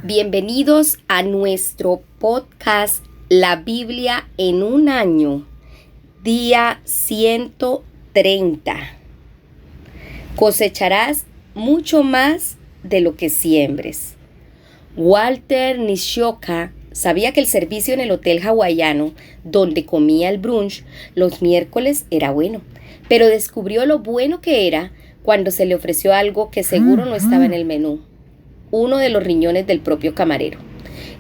Bienvenidos a nuestro podcast La Biblia en un año, día 130. Cosecharás mucho más de lo que siembres. Walter Nishioka sabía que el servicio en el hotel hawaiano, donde comía el brunch los miércoles, era bueno, pero descubrió lo bueno que era cuando se le ofreció algo que seguro no estaba en el menú: uno de los riñones del propio camarero.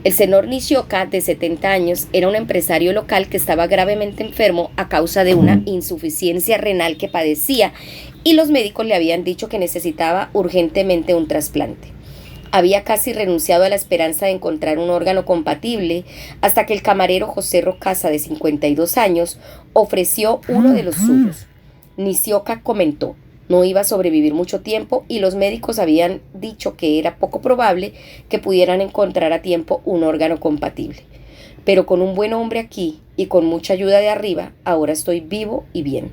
El señor Nishioka, de 70 años, era un empresario local que estaba gravemente enfermo a causa de una insuficiencia renal que padecía, y los médicos le habían dicho que necesitaba urgentemente un trasplante. Había casi renunciado a la esperanza de encontrar un órgano compatible hasta que el camarero José Rocasa, de 52 años, ofreció uno de los suyos. Nishioka comentó: no iba a sobrevivir mucho tiempo y los médicos habían dicho que era poco probable que pudieran encontrar a tiempo un órgano compatible. Pero con un buen hombre aquí y con mucha ayuda de arriba, ahora estoy vivo y bien.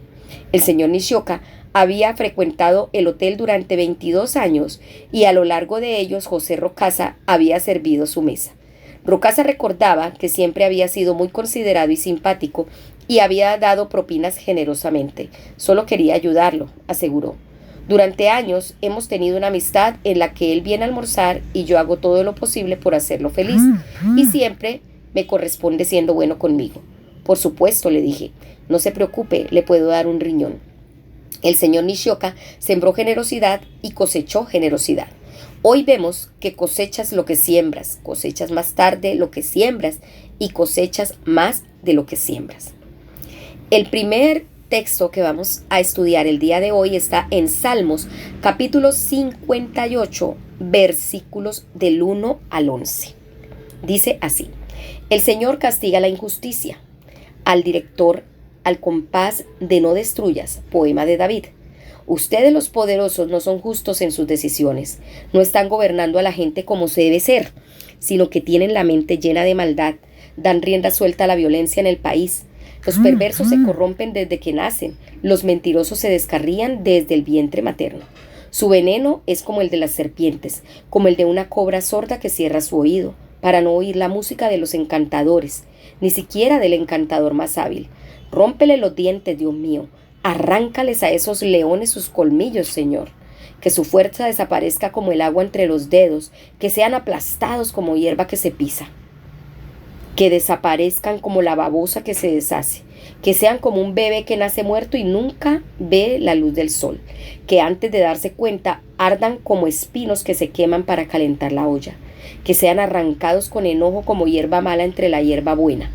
El señor Nishioka había frecuentado el hotel durante 22 años y a lo largo de ellos José Rocasa había servido su mesa. Rocasa recordaba que siempre había sido muy considerado y simpático y había dado propinas generosamente. Solo quería ayudarlo, aseguró. Durante años hemos tenido una amistad en la que él viene a almorzar y yo hago todo lo posible por hacerlo feliz, y siempre me corresponde siendo bueno conmigo. Por supuesto, le dije, no se preocupe, le puedo dar un riñón. El señor Nishioka sembró generosidad y cosechó generosidad. Hoy vemos que cosechas lo que siembras, cosechas más tarde lo que siembras y cosechas más de lo que siembras. El primer texto que vamos a estudiar el día de hoy está en Salmos, capítulo 58, versículos del 1 al 11. Dice así: el Señor castiga la injusticia. Al director, al compás de no destruyas, poema de David. Ustedes, los poderosos, no son justos en sus decisiones, no están gobernando a la gente como se debe ser, sino que tienen la mente llena de maldad, dan rienda suelta a la violencia en el país. Los perversos se corrompen desde que nacen, los mentirosos se descarrían desde el vientre materno. Su veneno es como el de las serpientes, como el de una cobra sorda que cierra su oído, para no oír la música de los encantadores, ni siquiera del encantador más hábil. Rómpele los dientes, Dios mío. Arráncales a esos leones sus colmillos, Señor. Que su fuerza desaparezca como el agua entre los dedos, que sean aplastados como hierba que se pisa. Que desaparezcan como la babosa que se deshace, que sean como un bebé que nace muerto y nunca ve la luz del sol, que antes de darse cuenta ardan como espinos que se queman para calentar la olla, que sean arrancados con enojo como hierba mala entre la hierba buena.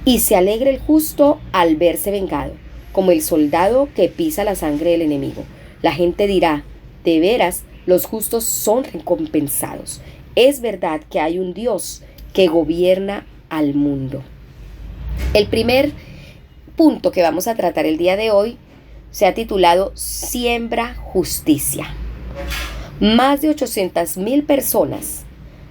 Y se alegre el justo al verse vengado, como el soldado que pisa la sangre del enemigo. La gente dirá: de veras, los justos son recompensados. Es verdad que hay un Dios que gobierna al mundo. El primer punto que vamos a tratar el día de hoy se ha titulado Siembra Justicia. Más de 800,000 personas,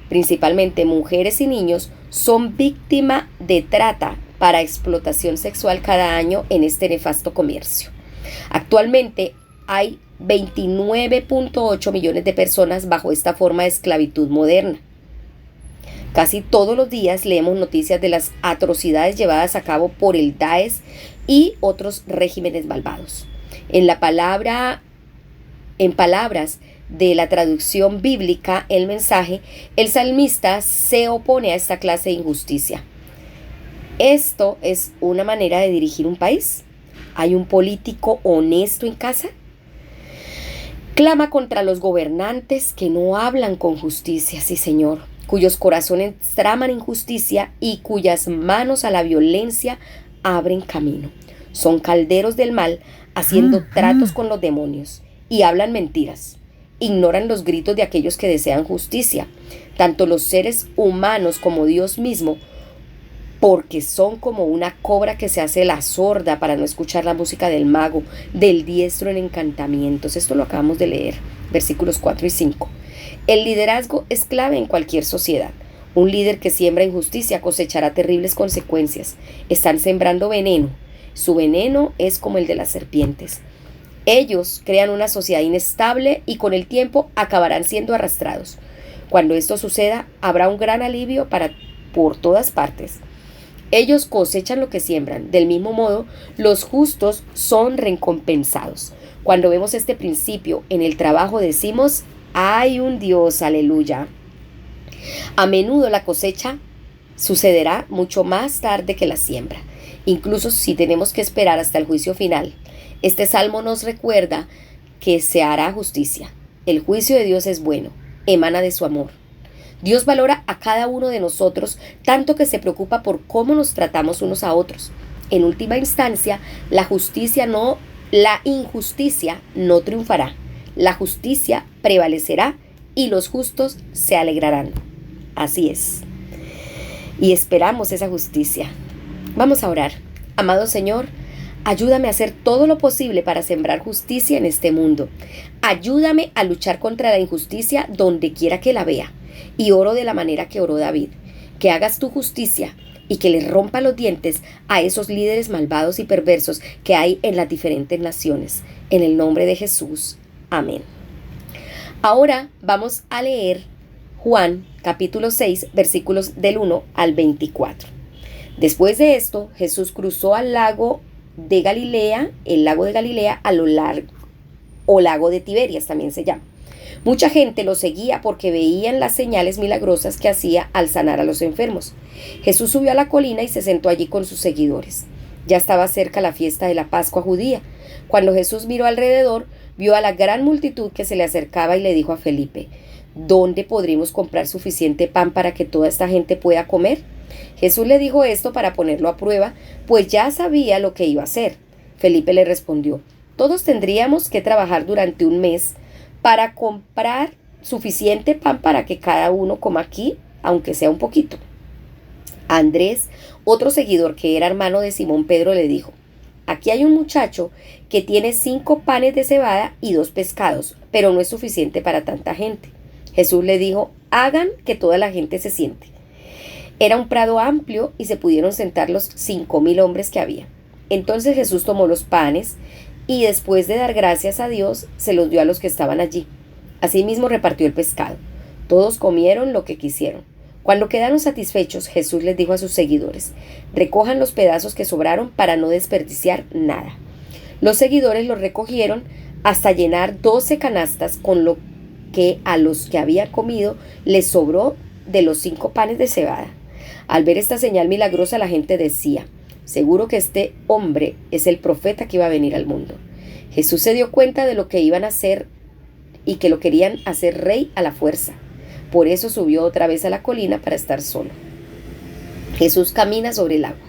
principalmente mujeres y niños, son víctimas de trata para explotación sexual cada año en este nefasto comercio. Actualmente hay 29.8 millones de personas bajo esta forma de esclavitud moderna. Casi todos los días leemos noticias de las atrocidades llevadas a cabo por el Daesh y otros regímenes malvados. En palabras de la traducción bíblica, el mensaje, el salmista se opone a esta clase de injusticia. ¿Esto es una manera de dirigir un país? ¿Hay un político honesto en casa? Clama contra los gobernantes que no hablan con justicia, sí, Señor, cuyos corazones traman injusticia y cuyas manos a la violencia abren camino. Son calderos del mal, haciendo tratos con los demonios, y hablan mentiras. Ignoran los gritos de aquellos que desean justicia, tanto los seres humanos como Dios mismo, porque son como una cobra que se hace la sorda para no escuchar la música del mago, del diestro en encantamientos. Esto lo acabamos de leer, versículos 4 y 5. El liderazgo es clave en cualquier sociedad. Un líder que siembra injusticia cosechará terribles consecuencias. Están sembrando veneno. Su veneno es como el de las serpientes. Ellos crean una sociedad inestable y con el tiempo acabarán siendo arrastrados. Cuando esto suceda, habrá un gran alivio por todas partes. Ellos cosechan lo que siembran. Del mismo modo, los justos son recompensados. Cuando vemos este principio en el trabajo, decimos: hay un Dios, aleluya. A menudo la cosecha sucederá mucho más tarde que la siembra, incluso si tenemos que esperar hasta el juicio final. Este salmo nos recuerda que se hará justicia. El juicio de Dios es bueno, emana de su amor. Dios valora a cada uno de nosotros tanto que se preocupa por cómo nos tratamos unos a otros. En última instancia, la injusticia no triunfará. La justicia prevalecerá y los justos se alegrarán. Así es. Y esperamos esa justicia. Vamos a orar. Amado Señor, ayúdame a hacer todo lo posible para sembrar justicia en este mundo. Ayúdame a luchar contra la injusticia donde quiera que la vea. Y oro de la manera que oró David. Que hagas tu justicia y que le rompa los dientes a esos líderes malvados y perversos que hay en las diferentes naciones. En el nombre de Jesús. Amén. Ahora vamos a leer Juan capítulo 6, versículos del 1 al 24. Después de esto, Jesús cruzó al lago de Galilea, el lago de Galilea, a lo largo, o lago de Tiberias también se llama. Mucha gente lo seguía porque veían las señales milagrosas que hacía al sanar a los enfermos. Jesús subió a la colina y se sentó allí con sus seguidores. Ya estaba cerca la fiesta de la Pascua judía. Cuando Jesús miró alrededor, vio a la gran multitud que se le acercaba y le dijo a Felipe: ¿dónde podremos comprar suficiente pan para que toda esta gente pueda comer? Jesús le dijo esto para ponerlo a prueba, pues ya sabía lo que iba a hacer. Felipe le respondió: todos tendríamos que trabajar durante un mes para comprar suficiente pan para que cada uno coma aquí, aunque sea un poquito. Andrés, otro seguidor que era hermano de Simón Pedro, le dijo: aquí hay un muchacho que tiene 5 panes de cebada y 2 pescados, pero no es suficiente para tanta gente. Jesús le dijo: hagan que toda la gente se siente. Era un prado amplio y se pudieron sentar los 5,000 hombres que había. Entonces Jesús tomó los panes y, después de dar gracias a Dios, se los dio a los que estaban allí. Asimismo repartió el pescado. Todos comieron lo que quisieron. Cuando quedaron satisfechos, Jesús les dijo a sus seguidores: recojan los pedazos que sobraron para no desperdiciar nada. Los seguidores los recogieron hasta llenar 12 canastas, con lo que a los que había comido les sobró de los 5 panes de cebada. Al ver esta señal milagrosa, la gente decía: seguro que este hombre es el profeta que iba a venir al mundo. Jesús se dio cuenta de lo que iban a hacer y que lo querían hacer rey a la fuerza. Por eso subió otra vez a la colina para estar solo. Jesús camina sobre el agua.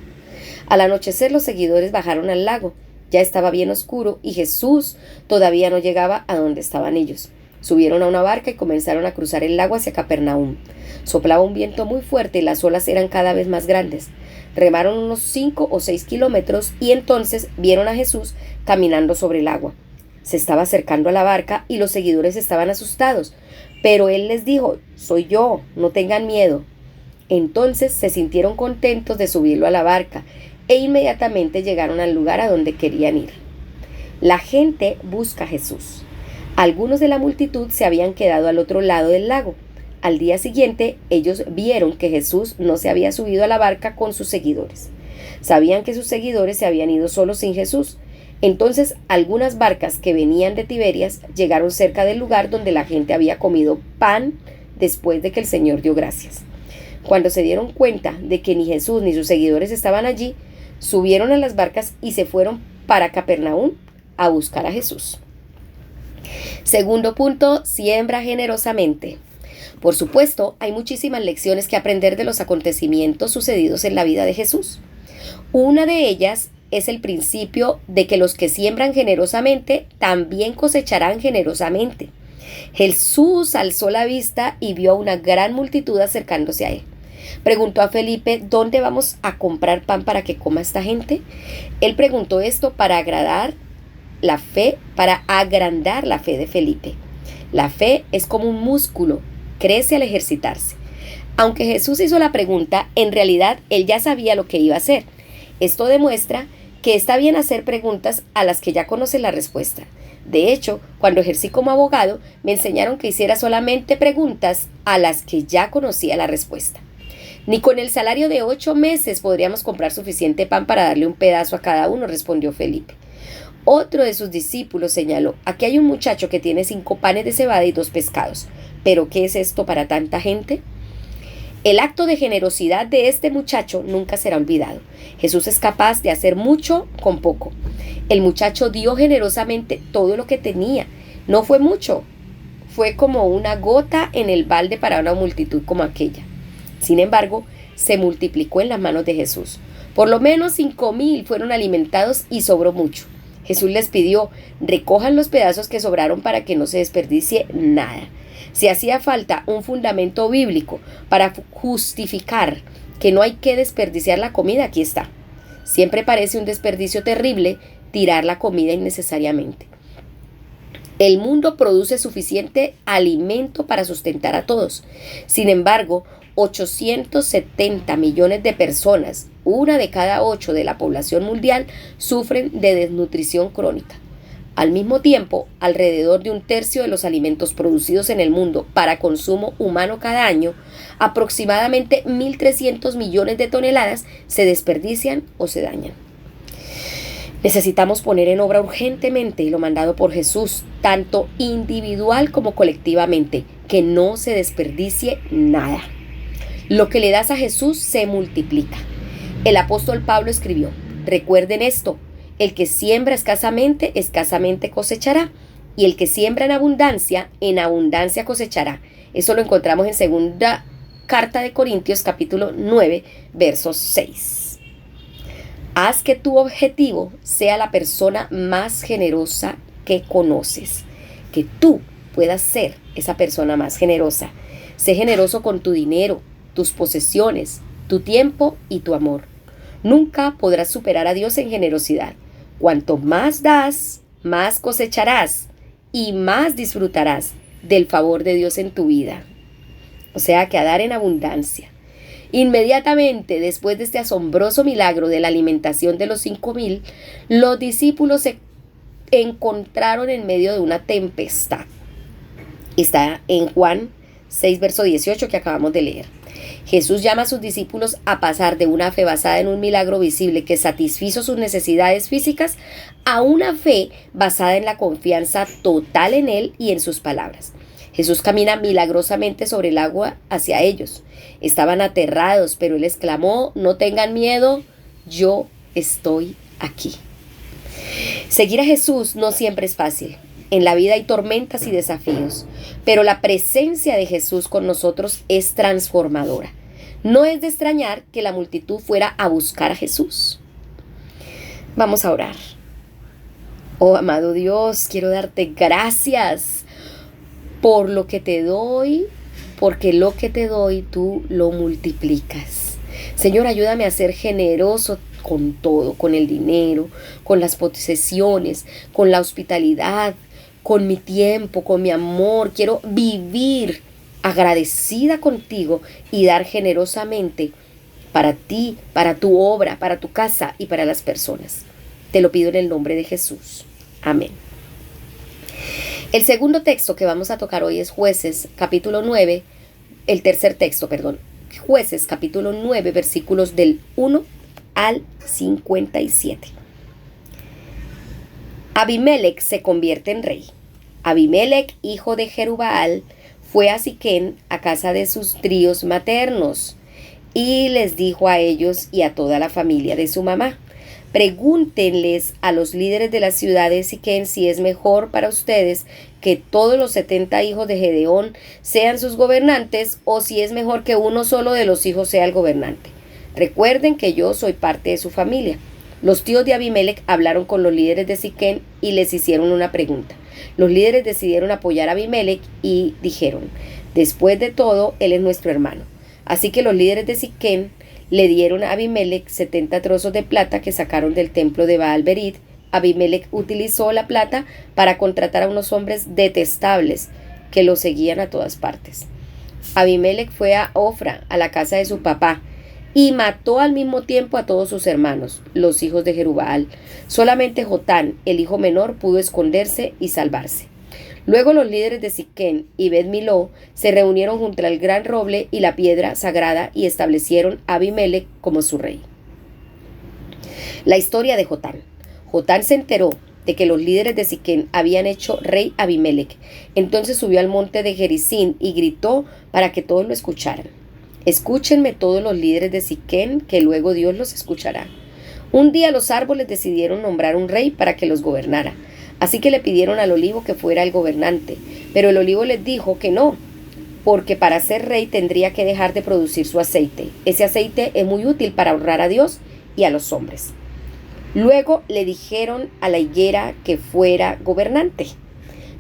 Al anochecer, los seguidores bajaron al lago. Ya estaba bien oscuro y Jesús todavía no llegaba a donde estaban ellos. Subieron a una barca y comenzaron a cruzar el lago hacia Capernaum. Soplaba un viento muy fuerte y las olas eran cada vez más grandes. Remaron unos 5 o 6 kilómetros y entonces vieron a Jesús caminando sobre el agua. Se estaba acercando a la barca y los seguidores estaban asustados, pero él les dijo: soy yo, no tengan miedo. Entonces se sintieron contentos de subirlo a la barca e inmediatamente llegaron al lugar a donde querían ir. La gente busca a Jesús. Algunos de la multitud se habían quedado al otro lado del lago. Al día siguiente, ellos vieron que Jesús no se había subido a la barca con sus seguidores. Sabían que sus seguidores se habían ido solos sin Jesús. Entonces, algunas barcas que venían de Tiberias llegaron cerca del lugar donde la gente había comido pan después de que el Señor dio gracias. Cuando se dieron cuenta de que ni Jesús ni sus seguidores estaban allí, subieron a las barcas y se fueron para Capernaum a buscar a Jesús. Segundo punto: siembra generosamente. Por supuesto, hay muchísimas lecciones que aprender de los acontecimientos sucedidos en la vida de Jesús. Una de ellas es el principio de que los que siembran generosamente también cosecharán generosamente. Jesús alzó la vista y vio a una gran multitud acercándose a él. Preguntó a Felipe: ¿dónde vamos a comprar pan para que coma esta gente? Él preguntó esto para agrandar la fe de Felipe. La fe es como un músculo, crece al ejercitarse. Aunque Jesús hizo la pregunta, en realidad él ya sabía lo que iba a hacer. Esto demuestra que está bien hacer preguntas a las que ya conoce la respuesta. De hecho, cuando ejercí como abogado, me enseñaron que hiciera solamente preguntas a las que ya conocía la respuesta. Ni con el salario de 8 meses podríamos comprar suficiente pan para darle un pedazo a cada uno, respondió Felipe. Otro de sus discípulos señaló: aquí hay un muchacho que tiene 5 panes de cebada y 2 pescados. ¿Pero qué es esto para tanta gente? El acto de generosidad de este muchacho nunca será olvidado. Jesús es capaz de hacer mucho con poco. El muchacho dio generosamente todo lo que tenía. No fue mucho, fue como una gota en el balde para una multitud como aquella. Sin embargo, se multiplicó en las manos de Jesús. Por lo menos 5,000 fueron alimentados y sobró mucho. Jesús les pidió: recojan los pedazos que sobraron para que no se desperdicie nada. Si hacía falta un fundamento bíblico para justificar que no hay que desperdiciar la comida, aquí está. Siempre parece un desperdicio terrible tirar la comida innecesariamente. El mundo produce suficiente alimento para sustentar a todos. Sin embargo, 870 millones de personas, 1 de cada 8 de la población mundial, sufren de desnutrición crónica. Al mismo tiempo, alrededor de 1/3 de los alimentos producidos en el mundo para consumo humano cada año, aproximadamente 1.300 millones de toneladas, se desperdician o se dañan. Necesitamos poner en obra urgentemente lo mandado por Jesús, tanto individual como colectivamente, que no se desperdicie nada. Lo que le das a Jesús se multiplica. El apóstol Pablo escribió: recuerden esto, el que siembra escasamente, escasamente cosechará, y el que siembra en abundancia cosechará. Eso lo encontramos en segunda carta de Corintios, capítulo 9, versos 6. Haz que tu objetivo sea la persona más generosa que conoces, que tú puedas ser esa persona más generosa. Sé generoso con tu dinero, tus posesiones, tu tiempo y tu amor. Nunca podrás superar a Dios en generosidad. Cuanto más das, más cosecharás y más disfrutarás del favor de Dios en tu vida. O sea que a dar en abundancia. Inmediatamente después de este asombroso milagro de la alimentación de los 5,000, los discípulos se encontraron en medio de una tempestad. Está en Juan 6, verso 18 que acabamos de leer. Jesús llama a sus discípulos a pasar de una fe basada en un milagro visible que satisfizo sus necesidades físicas a una fe basada en la confianza total en Él y en sus palabras. Jesús camina milagrosamente sobre el agua hacia ellos. Estaban aterrados, pero Él exclamó: no tengan miedo, yo estoy aquí. Seguir a Jesús no siempre es fácil. En la vida hay tormentas y desafíos, pero la presencia de Jesús con nosotros es transformadora. No es de extrañar que la multitud fuera a buscar a Jesús. Vamos a orar. Oh, amado Dios, quiero darte gracias por lo que te doy, porque lo que te doy tú lo multiplicas. Señor, ayúdame a ser generoso con todo, con el dinero, con las posesiones, con la hospitalidad, con mi tiempo, con mi amor. Quiero vivir agradecida contigo y dar generosamente para ti, para tu obra, para tu casa y para las personas. Te lo pido en el nombre de Jesús. Amén. El segundo texto que vamos a tocar hoy es Jueces, capítulo 9, Jueces, capítulo 9, versículos del 1 al 57. Abimelec se convierte en rey. Abimelec, hijo de Jerubbaal, fue a Siquem, a casa de sus tíos maternos, y les dijo a ellos y a toda la familia de su mamá: pregúntenles a los líderes de la ciudad de Siquem si es mejor para ustedes que todos los 70 hijos de Gedeón sean sus gobernantes, o si es mejor que uno solo de los hijos sea el gobernante. Recuerden que yo soy parte de su familia. Los tíos de Abimelec hablaron con los líderes de Siquem y les hicieron una pregunta. Los líderes decidieron apoyar a Abimelec y dijeron: después de todo, él es nuestro hermano. Así que los líderes de Siquem le dieron a Abimelec 70 trozos de plata que sacaron del templo de Baal-Berit. Abimelec utilizó la plata para contratar a unos hombres detestables que lo seguían a todas partes. Abimelec fue a Ofra, a la casa de su papá. y mató al mismo tiempo a todos sus hermanos, los hijos de Jerubbaal. Solamente Jotán, el hijo menor, pudo esconderse y salvarse. Luego los líderes de Siquén y Bet-Miló se reunieron junto al gran roble y la piedra sagrada y establecieron a Abimelech como su rey. La historia de Jotán. Jotán se enteró de que los líderes de Siquén habían hecho rey a Abimelech. Entonces subió al monte de Gerizim y gritó para que todos lo escucharan. Escúchenme todos los líderes de Siquén, que luego Dios los escuchará. Un día los árboles decidieron nombrar un rey para que los gobernara. Así que le pidieron al olivo que fuera el gobernante, pero el olivo les dijo que no, porque para ser rey tendría que dejar de producir su aceite. Ese aceite es muy útil para honrar a Dios y a los hombres. Luego le dijeron a la higuera que fuera gobernante,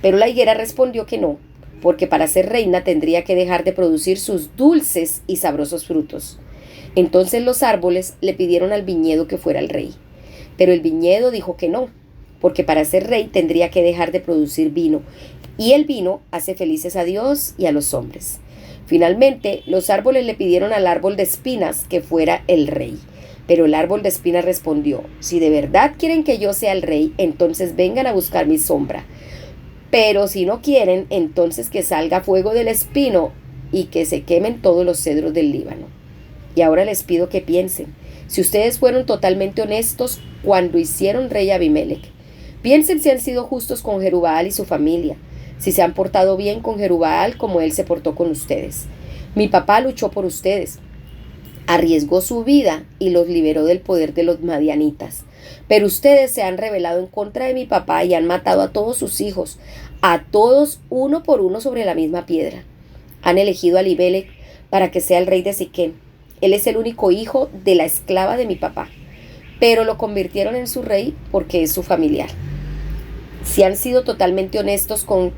pero la higuera respondió que no, porque para ser reina tendría que dejar de producir sus dulces y sabrosos frutos. Entonces los árboles le pidieron al viñedo que fuera el rey, pero el viñedo dijo que no, porque para ser rey tendría que dejar de producir vino, y el vino hace felices a Dios y a los hombres. Finalmente, los árboles le pidieron al árbol de espinas que fuera el rey, pero el árbol de espinas respondió: si de verdad quieren que yo sea el rey, entonces vengan a buscar mi sombra, pero si no quieren, entonces que salga fuego del espino y que se quemen todos los cedros del Líbano. Y ahora les pido que piensen, si ustedes fueron totalmente honestos cuando hicieron rey a Abimelech. Piensen si han sido justos con Jerubbaal y su familia, si se han portado bien con Jerubbaal como él se portó con ustedes. Mi papá luchó por ustedes, arriesgó su vida y los liberó del poder de los madianitas. Pero ustedes se han rebelado en contra de mi papá y han matado a todos sus hijos, a todos uno por uno sobre la misma piedra. Han elegido a Abimelech para que sea el rey de Siquén. Él es el único hijo de la esclava de mi papá, pero lo convirtieron en su rey porque es su familiar. Si han sido totalmente honestos con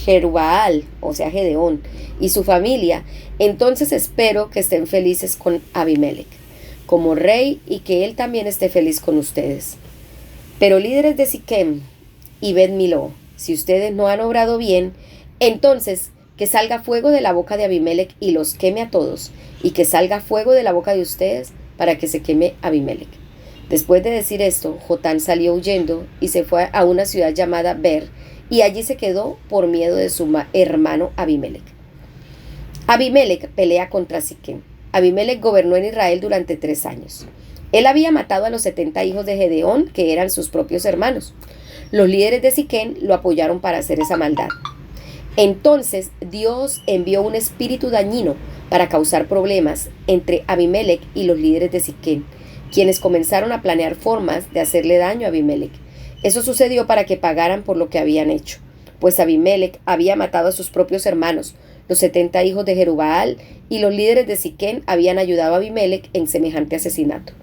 Jerubbaal, o sea Gedeón, y su familia, entonces espero que estén felices con Abimelech como rey y que él también esté feliz con ustedes. Pero líderes de Siquem y Bet-Miló, si ustedes no han obrado bien, entonces que salga fuego de la boca de Abimelech y los queme a todos, y que salga fuego de la boca de ustedes para que se queme Abimelech. Después de decir esto, Jotán salió huyendo y se fue a una ciudad llamada Ber, y allí se quedó por miedo de su hermano Abimelech. Abimelech pelea contra Siquem. Abimelech gobernó en Israel durante 3 años. Él había matado a los 70 hijos de Gedeón, que eran sus propios hermanos. Los líderes de Siquem lo apoyaron para hacer esa maldad. Entonces Dios envió un espíritu dañino para causar problemas entre Abimelech y los líderes de Siquem, quienes comenzaron a planear formas de hacerle daño a Abimelech. Eso sucedió para que pagaran por lo que habían hecho, pues Abimelech había matado a sus propios hermanos, los 70 hijos de Jerubbaal, y los líderes de Siquem habían ayudado a Abimelech en semejante asesinato.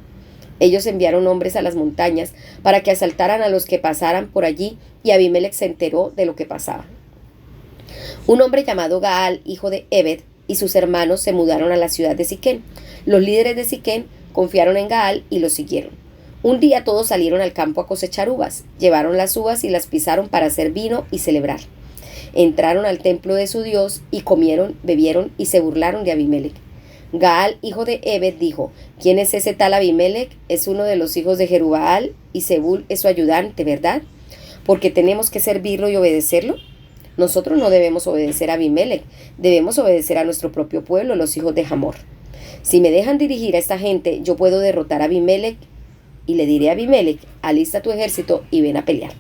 Ellos enviaron hombres a las montañas para que asaltaran a los que pasaran por allí, y Abimelech se enteró de lo que pasaba. Un hombre llamado Gaal, hijo de Ebed, y sus hermanos se mudaron a la ciudad de Siquem. Los líderes de Siquem confiaron en Gaal y lo siguieron. Un día todos salieron al campo a cosechar uvas, llevaron las uvas y las pisaron para hacer vino y celebrar. Entraron al templo de su Dios y comieron, bebieron y se burlaron de Abimelech. Gaal, hijo de Ebed, dijo: ¿quién es ese tal Abimelech? Es uno de los hijos de Jerubbaal y Zebul es su ayudante, ¿verdad? ¿Porque tenemos que servirlo y obedecerlo? Nosotros no debemos obedecer a Abimelech, debemos obedecer a nuestro propio pueblo, los hijos de Hamor. Si me dejan dirigir a esta gente, yo puedo derrotar a Abimelech, y le diré a Abimelech: alista tu ejército y ven a pelear.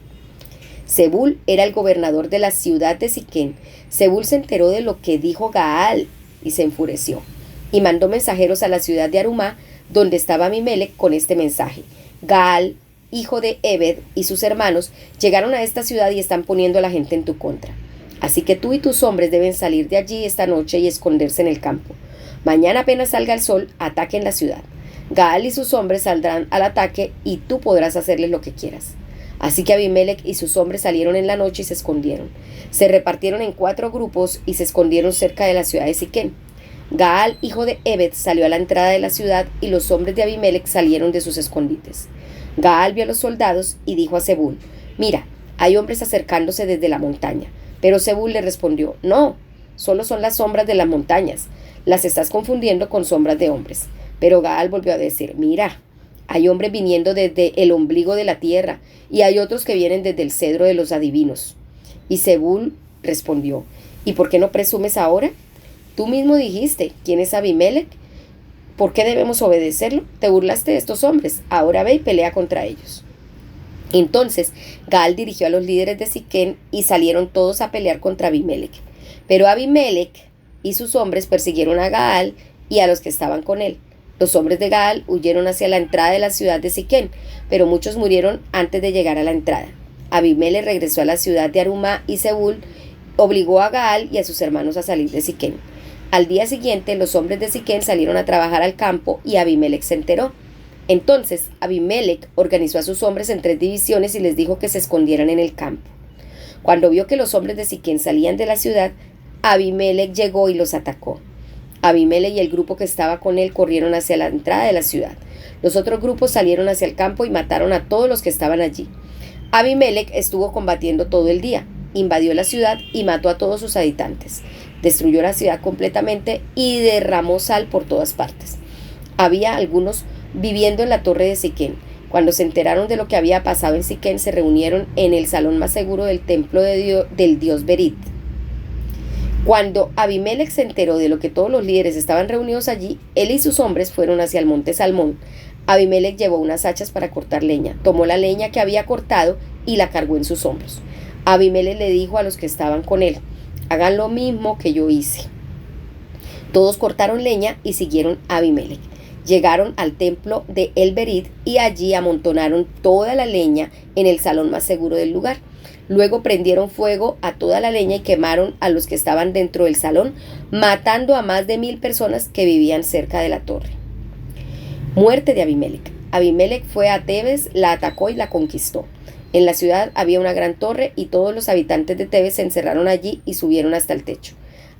Zebul era el gobernador de la ciudad de Siquem. Zebul se enteró de lo que dijo Gaal y se enfureció, y mandó mensajeros a la ciudad de Arumá, donde estaba Abimelech, con este mensaje: Gaal, hijo de Ebed, y sus hermanos llegaron a esta ciudad y están poniendo a la gente en tu contra. Así que tú y tus hombres deben salir de allí esta noche y esconderse en el campo. Mañana apenas salga el sol, ataquen la ciudad. Gaal y sus hombres saldrán al ataque y tú podrás hacerles lo que quieras. Así que Abimelech y sus hombres salieron en la noche y se escondieron. Se repartieron en 4 grupos y se escondieron cerca de la ciudad de Siquem. Gaal, hijo de Ebed, salió a la entrada de la ciudad y los hombres de Abimelech salieron de sus escondites. Gaal vio a los soldados y dijo a Zebul: mira, hay hombres acercándose desde la montaña. Pero Zebul le respondió: no, solo son las sombras de las montañas. Las estás confundiendo con sombras de hombres. Pero Gaal volvió a decir, mira, hay hombres viniendo desde el ombligo de la tierra y hay otros que vienen desde el cedro de los adivinos. Y Zebul respondió, ¿y por qué no presumes ahora? Tú mismo dijiste, ¿quién es Abimelech? ¿Por qué debemos obedecerlo? Te burlaste de estos hombres, ahora ve y pelea contra ellos. Entonces Gaal dirigió a los líderes de Siquem y salieron todos a pelear contra Abimelech. Pero Abimelech y sus hombres persiguieron a Gaal y a los que estaban con él. Los hombres de Gaal huyeron hacia la entrada de la ciudad de Siquem, pero muchos murieron antes de llegar a la entrada. Abimelech regresó a la ciudad de Arumá y Zebul obligó a Gaal y a sus hermanos a salir de Siquem. Al día siguiente, los hombres de Siquem salieron a trabajar al campo y Abimelech se enteró. Entonces, Abimelech organizó a sus hombres en 3 divisiones y les dijo que se escondieran en el campo. Cuando vio que los hombres de Siquem salían de la ciudad, Abimelech llegó y los atacó. Abimelech y el grupo que estaba con él corrieron hacia la entrada de la ciudad. Los otros grupos salieron hacia el campo y mataron a todos los que estaban allí. Abimelech estuvo combatiendo todo el día, invadió la ciudad y mató a todos sus habitantes. Destruyó la ciudad completamente y derramó sal por todas partes. Había algunos viviendo en la torre de Siquem. Cuando se enteraron de lo que había pasado en Siquem, se reunieron en el salón más seguro del templo del dios Berit. Cuando Abimelech se enteró de lo que todos los líderes estaban reunidos allí, él y sus hombres fueron hacia el monte Salmón. Abimelech llevó unas hachas para cortar leña, tomó la leña que había cortado y la cargó en sus hombros. Abimelech le dijo a los que estaban con él, hagan lo mismo que yo hice. Todos cortaron leña y siguieron a Abimelech. Llegaron al templo de El Berit y allí amontonaron toda la leña en el salón más seguro del lugar. Luego prendieron fuego a toda la leña y quemaron a los que estaban dentro del salón, matando a más de 1000 personas que vivían cerca de la torre. Muerte de Abimelech. Abimelech fue a Tebes, la atacó y la conquistó. En la ciudad había una gran torre y todos los habitantes de Tebes se encerraron allí y subieron hasta el techo.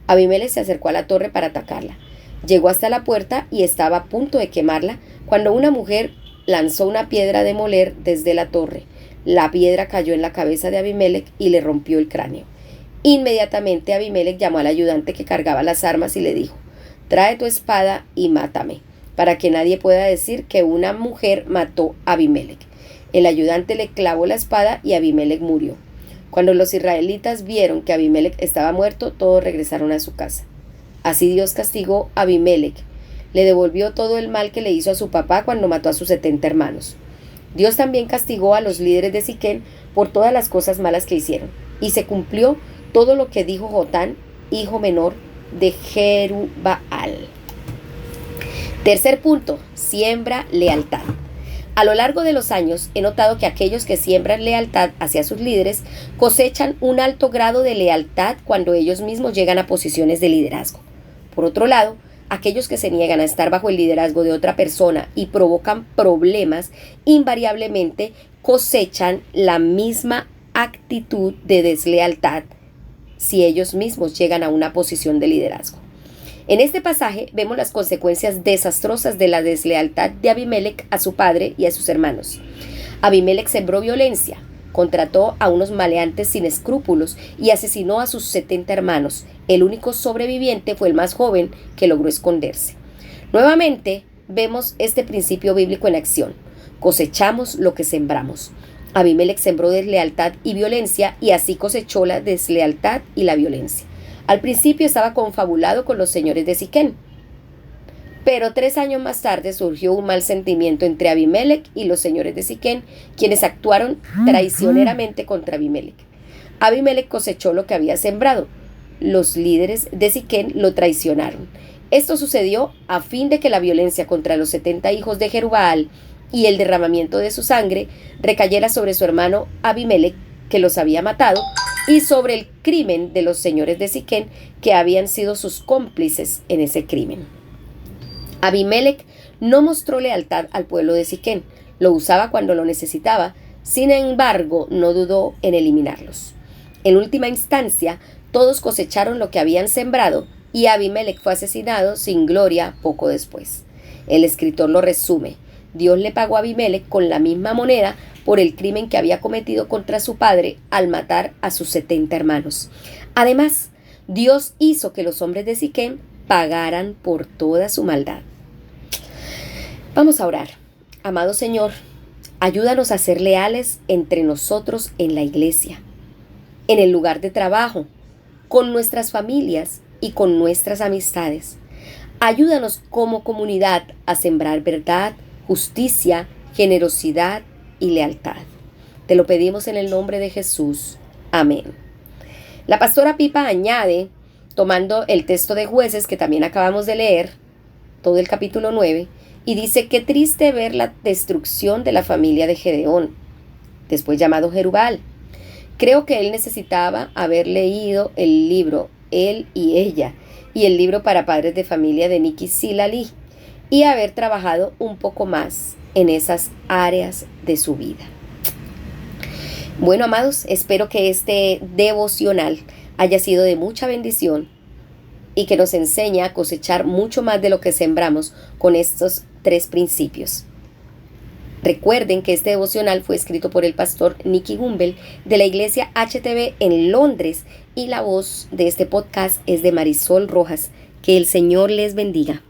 Abimelech se acercó a la torre para atacarla. Llegó hasta la puerta y estaba a punto de quemarla cuando una mujer lanzó una piedra de moler desde la torre. La piedra cayó en la cabeza de Abimelech y le rompió el cráneo. Inmediatamente Abimelech llamó al ayudante que cargaba las armas y le dijo, trae tu espada y mátame, para que nadie pueda decir que una mujer mató a Abimelech. El ayudante le clavó la espada y Abimelech murió. Cuando los israelitas vieron que Abimelech estaba muerto, todos regresaron a su casa. Así Dios castigó a Abimelech. Le devolvió todo el mal que le hizo a su papá cuando mató a sus 70 hermanos. Dios también castigó a los líderes de Siquem por todas las cosas malas que hicieron. Y se cumplió todo lo que dijo Jotán, hijo menor de Jerubaal. Tercer punto, siembra lealtad. A lo largo de los años he notado que aquellos que siembran lealtad hacia sus líderes cosechan un alto grado de lealtad cuando ellos mismos llegan a posiciones de liderazgo. Por otro lado, aquellos que se niegan a estar bajo el liderazgo de otra persona y provocan problemas, invariablemente cosechan la misma actitud de deslealtad si ellos mismos llegan a una posición de liderazgo. En este pasaje vemos las consecuencias desastrosas de la deslealtad de Abimelech a su padre y a sus hermanos. Abimelech sembró violencia, contrató a unos maleantes sin escrúpulos y asesinó a sus 70 hermanos. El único sobreviviente fue el más joven, que logró esconderse. Nuevamente vemos este principio bíblico en acción. Cosechamos lo que sembramos. Abimelech sembró deslealtad y violencia y así cosechó la deslealtad y la violencia. Al principio estaba confabulado con los señores de Siquem, pero 3 años más tarde surgió un mal sentimiento entre Abimelech y los señores de Siquem, quienes actuaron traicioneramente contra Abimelech. Abimelech cosechó lo que había sembrado. Los líderes de Siquem lo traicionaron. Esto sucedió a fin de que la violencia contra los 70 hijos de Jerubaal y el derramamiento de su sangre recayera sobre su hermano Abimelech, que los había matado, y sobre el crimen de los señores de Siquem, que habían sido sus cómplices en ese crimen. Abimelech no mostró lealtad al pueblo de Siquem, lo usaba cuando lo necesitaba, sin embargo no dudó en eliminarlos. En última instancia, todos cosecharon lo que habían sembrado y Abimelech fue asesinado sin gloria poco después. El escritor lo resume: Dios le pagó a Abimelech con la misma moneda por el crimen que había cometido contra su padre al matar a sus 70 hermanos. Además, Dios hizo que los hombres de Siquem pagaran por toda su maldad. Vamos a orar. Amado Señor, ayúdanos a ser leales entre nosotros en la iglesia, en el lugar de trabajo, con nuestras familias y con nuestras amistades. Ayúdanos como comunidad a sembrar verdad, justicia, generosidad y lealtad. Te lo pedimos en el nombre de Jesús. Amén. La pastora Pipa añade, tomando el texto de Jueces que también acabamos de leer, todo el capítulo 9, y dice: qué triste ver la destrucción de la familia de Gedeón, después llamado Jerubal. Creo que él necesitaba haber leído el libro Él y Ella y el libro para padres de familia de Nikki Silali y haber trabajado un poco más en esas áreas de su vida. Bueno, amados, espero que este devocional haya sido de mucha bendición y que nos enseñe a cosechar mucho más de lo que sembramos con estos 3 principios. Recuerden que este devocional fue escrito por el pastor Nicky Gumbel de la iglesia HTB en Londres y la voz de este podcast es de Marisol Rojas. Que el Señor les bendiga.